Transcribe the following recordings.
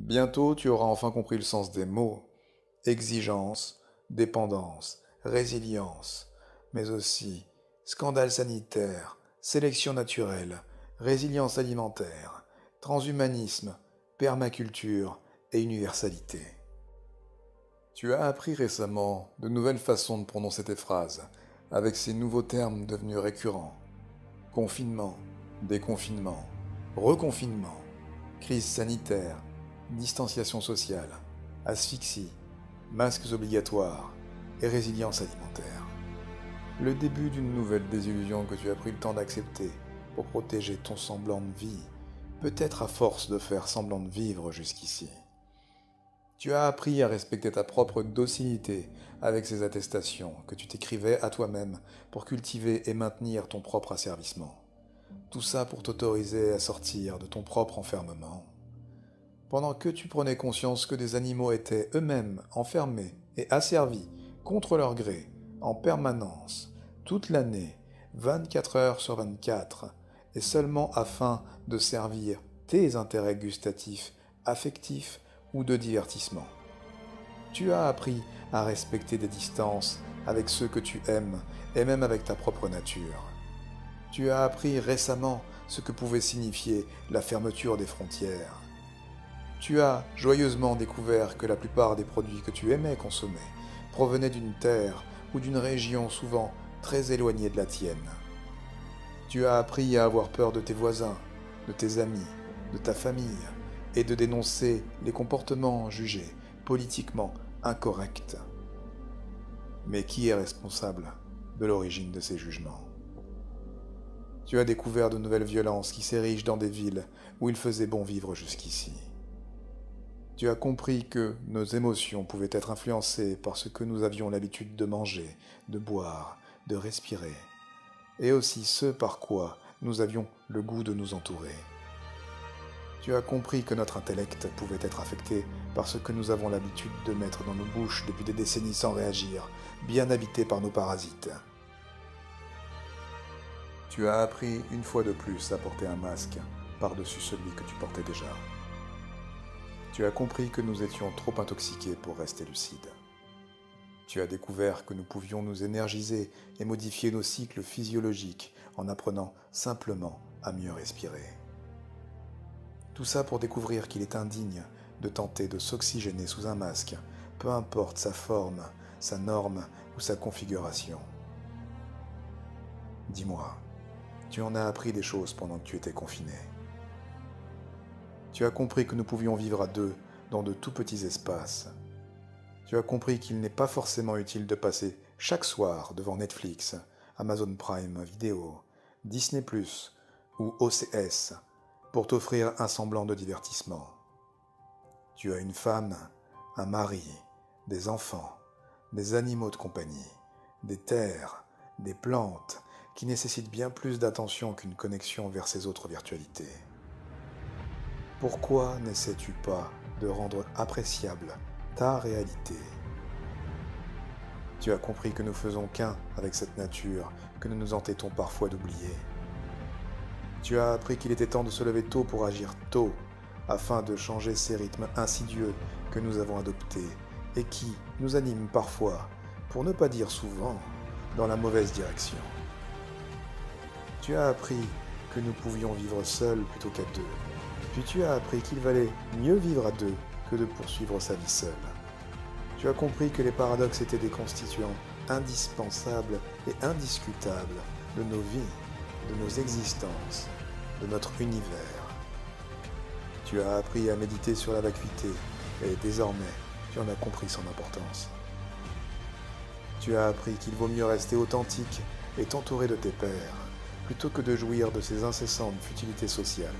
Bientôt, tu auras enfin compris le sens des mots. Exigence, dépendance, résilience, mais aussi scandale sanitaire, sélection naturelle, résilience alimentaire, transhumanisme, permaculture et universalité. Tu as appris récemment de nouvelles façons de prononcer tes phrases, avec ces nouveaux termes devenus récurrents. Confinement, déconfinement, reconfinement, crise sanitaire, distanciation sociale, asphyxie, masques obligatoires et résilience alimentaire. Le début d'une nouvelle désillusion que tu as pris le temps d'accepter pour protéger ton semblant de vie, peut-être à force de faire semblant de vivre jusqu'ici. Tu as appris à respecter ta propre docilité avec ces attestations que tu t'écrivais à toi-même pour cultiver et maintenir ton propre asservissement. Tout ça pour t'autoriser à sortir de ton propre enfermement. Pendant que tu prenais conscience que des animaux étaient eux-mêmes enfermés et asservis contre leur gré, en permanence, toute l'année, 24 heures sur 24, et seulement afin de servir tes intérêts gustatifs, affectifs ou de divertissement. Tu as appris à respecter des distances avec ceux que tu aimes et même avec ta propre nature. Tu as appris récemment ce que pouvait signifier la fermeture des frontières. Tu as joyeusement découvert que la plupart des produits que tu aimais consommer provenaient d'une terre ou d'une région souvent très éloignée de la tienne. Tu as appris à avoir peur de tes voisins, de tes amis, de ta famille, et de dénoncer les comportements jugés politiquement incorrects. Mais qui est responsable de l'origine de ces jugements? Tu as découvert de nouvelles violences qui s'érigent dans des villes où il faisait bon vivre jusqu'ici. Tu as compris que nos émotions pouvaient être influencées par ce que nous avions l'habitude de manger, de boire, de respirer, et aussi ce par quoi nous avions le goût de nous entourer. Tu as compris que notre intellect pouvait être affecté par ce que nous avons l'habitude de mettre dans nos bouches depuis des décennies sans réagir, bien habité par nos parasites. Tu as appris une fois de plus à porter un masque par-dessus celui que tu portais déjà. Tu as compris que nous étions trop intoxiqués pour rester lucides. Tu as découvert que nous pouvions nous énergiser et modifier nos cycles physiologiques en apprenant simplement à mieux respirer. Tout ça pour découvrir qu'il est indigne de tenter de s'oxygéner sous un masque, peu importe sa forme, sa norme ou sa configuration. Dis-moi, tu en as appris des choses pendant que tu étais confiné. Tu as compris que nous pouvions vivre à deux dans de tout petits espaces. Tu as compris qu'il n'est pas forcément utile de passer chaque soir devant Netflix, Amazon Prime Video, Disney+, ou OCS pour t'offrir un semblant de divertissement. Tu as une femme, un mari, des enfants, des animaux de compagnie, des terres, des plantes qui nécessitent bien plus d'attention qu'une connexion vers ces autres virtualités. Pourquoi n'essaies-tu pas de rendre appréciable ta réalité? Tu as compris que nous faisons qu'un avec cette nature que nous nous entêtons parfois d'oublier. Tu as appris qu'il était temps de se lever tôt pour agir tôt, afin de changer ces rythmes insidieux que nous avons adoptés et qui nous animent parfois, pour ne pas dire souvent, dans la mauvaise direction. Tu as appris que nous pouvions vivre seuls plutôt qu'à deux. Puis tu as appris qu'il valait mieux vivre à deux que de poursuivre sa vie seule. Tu as compris que les paradoxes étaient des constituants indispensables et indiscutables de nos vies, de nos existences, de notre univers. Tu as appris à méditer sur la vacuité et désormais tu en as compris son importance. Tu as appris qu'il vaut mieux rester authentique et t'entourer de tes pairs plutôt que de jouir de ces incessantes futilités sociales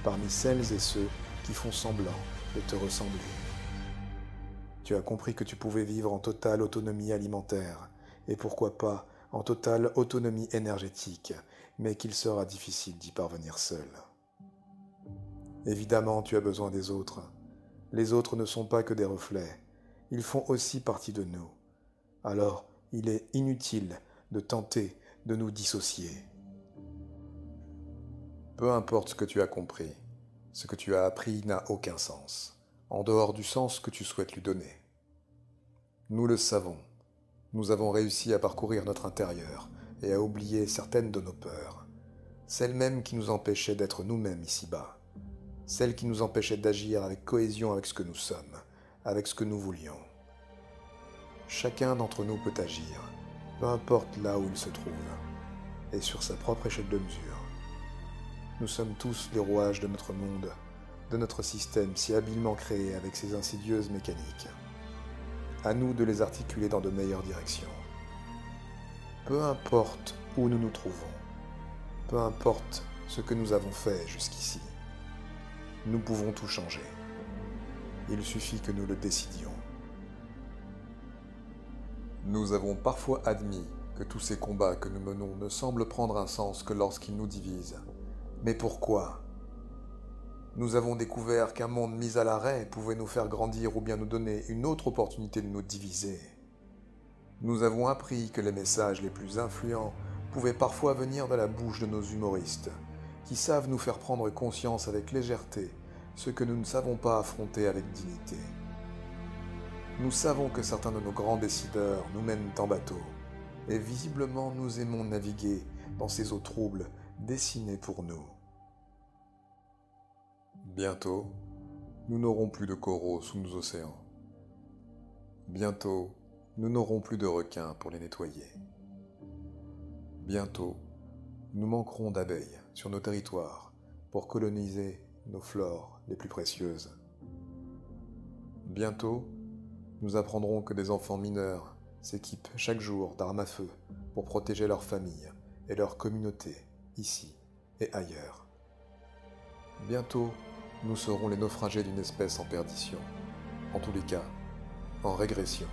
parmi celles et ceux qui font semblant de te ressembler. Tu as compris que tu pouvais vivre en totale autonomie alimentaire, et pourquoi pas en totale autonomie énergétique, mais qu'il sera difficile d'y parvenir seul. Évidemment, tu as besoin des autres. Les autres ne sont pas que des reflets, ils font aussi partie de nous. Alors, il est inutile de tenter de nous dissocier. Peu importe ce que tu as compris, ce que tu as appris n'a aucun sens. en dehors du sens que tu souhaites lui donner. Nous le savons, nous avons réussi à parcourir notre intérieur et à oublier certaines de nos peurs, celles mêmes qui nous empêchaient d'être nous-mêmes ici-bas, celles qui nous empêchaient d'agir avec cohésion avec ce que nous sommes, avec ce que nous voulions. Chacun d'entre nous peut agir, peu importe là où il se trouve, et sur sa propre échelle de mesure. Nous sommes tous les rouages de notre monde, de notre système si habilement créé avec ses insidieuses mécaniques. À nous de les articuler dans de meilleures directions. Peu importe où nous nous trouvons, peu importe ce que nous avons fait jusqu'ici, nous pouvons tout changer. Il suffit que nous le décidions. Nous avons parfois admis que tous ces combats que nous menons ne semblent prendre un sens que lorsqu'ils nous divisent. Mais pourquoi ? Nous avons découvert qu'un monde mis à l'arrêt pouvait nous faire grandir ou bien nous donner une autre opportunité de nous diviser. Nous avons appris que les messages les plus influents pouvaient parfois venir de la bouche de nos humoristes, qui savent nous faire prendre conscience avec légèreté ce que nous ne savons pas affronter avec dignité. Nous savons que certains de nos grands décideurs nous mènent en bateau, et visiblement nous aimons naviguer dans ces eaux troubles dessinées pour nous. Bientôt, nous n'aurons plus de coraux sous nos océans. Bientôt, nous n'aurons plus de requins pour les nettoyer. Bientôt, nous manquerons d'abeilles sur nos territoires pour coloniser nos flores les plus précieuses. Bientôt, nous apprendrons que des enfants mineurs s'équipent chaque jour d'armes à feu pour protéger leur famille et leur communauté, ici et ailleurs. Bientôt, nous serons les naufragés d'une espèce en perdition, en tous les cas, en régression.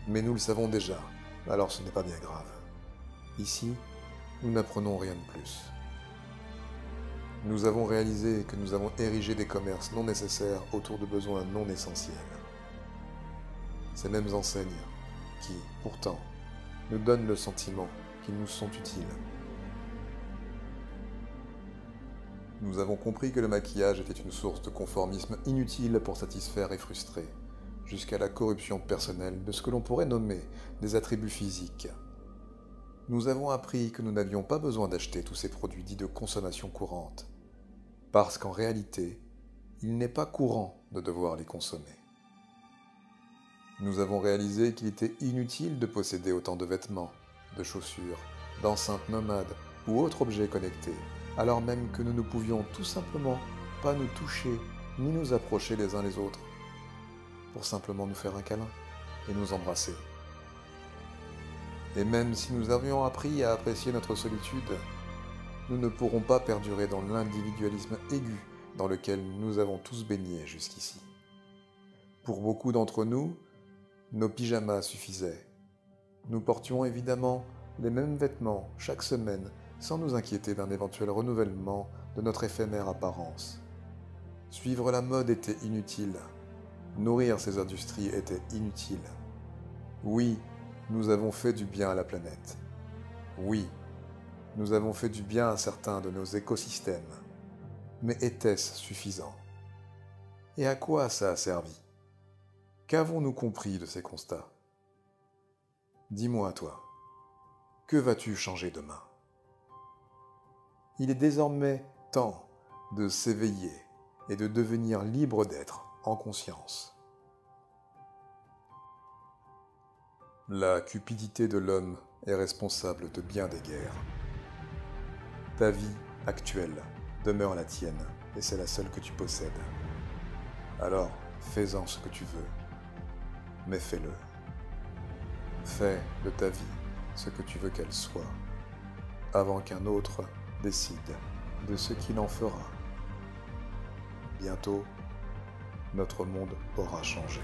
Mais nous le savons déjà, alors ce n'est pas bien grave. Ici, nous n'apprenons rien de plus. Nous avons réalisé que nous avons érigé des commerces non nécessaires autour de besoins non essentiels. Ces mêmes enseignes qui, pourtant, nous donnent le sentiment qu'ils nous sont utiles. Nous avons compris que le maquillage était une source de conformisme inutile pour satisfaire et frustrer, jusqu'à la corruption personnelle de ce que l'on pourrait nommer des attributs physiques. Nous avons appris que nous n'avions pas besoin d'acheter tous ces produits dits de consommation courante, parce qu'en réalité, il n'est pas courant de devoir les consommer. Nous avons réalisé qu'il était inutile de posséder autant de vêtements, de chaussures, d'enceintes nomades ou autres objets connectés, alors même que nous ne pouvions tout simplement pas nous toucher ni nous approcher les uns les autres, pour simplement nous faire un câlin et nous embrasser. Et même si nous avions appris à apprécier notre solitude, nous ne pourrons pas perdurer dans l'individualisme aigu dans lequel nous avons tous baigné jusqu'ici. Pour beaucoup d'entre nous, nos pyjamas suffisaient. Nous portions évidemment les mêmes vêtements chaque semaine sans nous inquiéter d'un éventuel renouvellement de notre éphémère apparence. Suivre la mode était inutile. Nourrir ces industries était inutile. Oui, nous avons fait du bien à la planète. Oui, nous avons fait du bien à certains de nos écosystèmes. Mais était-ce suffisant? Et à quoi ça a servi? Qu'avons-nous compris de ces constats? Dis-moi, toi, que vas-tu changer demain? Il est désormais temps de s'éveiller et de devenir libre d'être en conscience. La cupidité de l'homme est responsable de bien des guerres. Ta vie actuelle demeure la tienne et c'est la seule que tu possèdes. Alors, fais-en ce que tu veux, mais fais-le. Fais de ta vie ce que tu veux qu'elle soit, avant qu'un autre décide de ce qu'il en fera. Bientôt, notre monde aura changé.